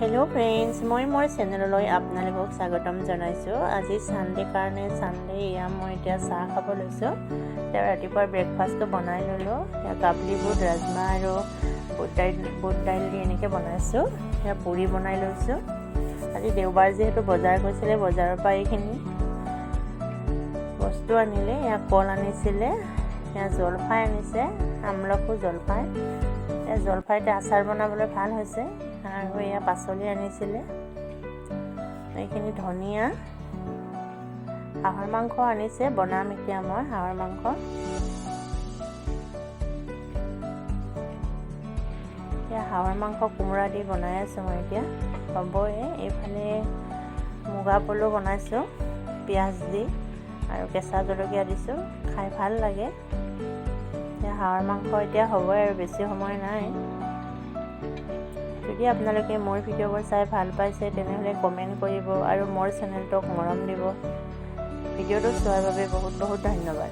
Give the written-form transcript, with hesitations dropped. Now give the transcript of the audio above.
Hello friends मैं मोर चेनेलলৈ আপোনালোকক স্বাগতম জনাইছো। আজি সানডে কাৰণে সানডে মই এতিয়া চাহ খাব লৈছো। ৰাতিপুৱাৰ ব্ৰেকফাষ্টটো বনাই ললো। কাবলি বুট ৰাজমা আৰু বুট দাইল দি এনেকৈ বনাইছো। পুৰি বনাই লৈছো। আজি দেওবাৰ যেহেতু বজাৰ গৈছিলে, বজাৰৰ পৰা এইখিনি বস্তু আনিলে। কল আনিছিলে, জলফাই আনিছে, আমলখু জলফাই। জলফাইতে আচাৰ বনাবলৈ ভাল হৈছে। আৰু এয়া পাচলি আনিছিলে, এইখিনি ধনিয়া, হাঁহৰ মাংস আনিছে। বনাম এতিয়া মই হাঁহৰ মাংস। এতিয়া হাঁহৰ মাংস কোমোৰা দি বনাই আছোঁ মই। এতিয়া হ'বই। এইফালে মুগা পলু বনাইছোঁ পিঁয়াজ দি আৰু কেঁচা জলকীয়া দিছোঁ। খাই ভাল লাগে। এতিয়া হাঁহৰ মাংস এতিয়া হ'বই আৰু বেছি সময় নাই। যদি আপোনালোকে মোৰ ভিডিঅ'বোৰ চাই ভাল পাইছে তেনেহ'লে কমেণ্ট কৰিব আৰু মোৰ চেনেলটোক মৰম দিব। ভিডিঅ'টো চোৱাৰ বাবে বহুত বহুত ধন্যবাদ।